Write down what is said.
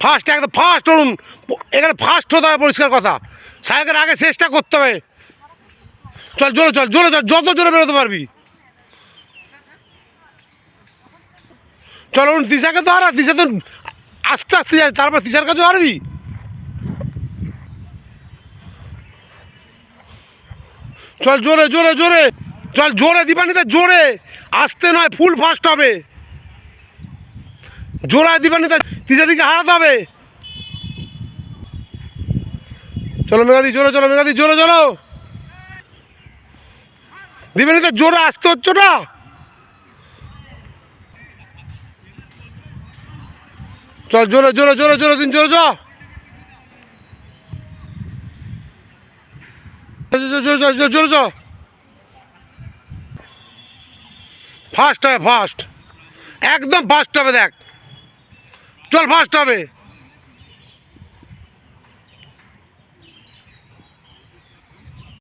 First একদম first অরুণ, এখানে first হতে হবে, পরিষ্কার কথা। সাহেবের আগে চেষ্টা করতে হবে। চল জোরে চল, জোরে চল, যত জোরে বেরোতে পারবি। চল অরুণ, তিশাকে তো হারা, তিশা তো আস্তে আস্তে যায়, তারপর তিশার কাছেও হারবি। চল জোরে জোরে জোরে, চল জোরে দীপানিতে, জোরে, আসতে নয়, ফুল ফাস্ট হবে। জোড়ায় দীপানিতে, তিশা দিকে হারাতে হবে। চলো মেঘাদি, জোরে চলো মেঘাদি, জোরে চলো। দীপানিতে জোরে আসতে হচ্ছে না। চল জোরে জোরে জোরে জোরে, দিন জোরে চ, জোরে চ। ফাস্ট হবে, ফাস্ট, একদম ফাস্ট হবে, দেখ, চল ফাস্ট হবে।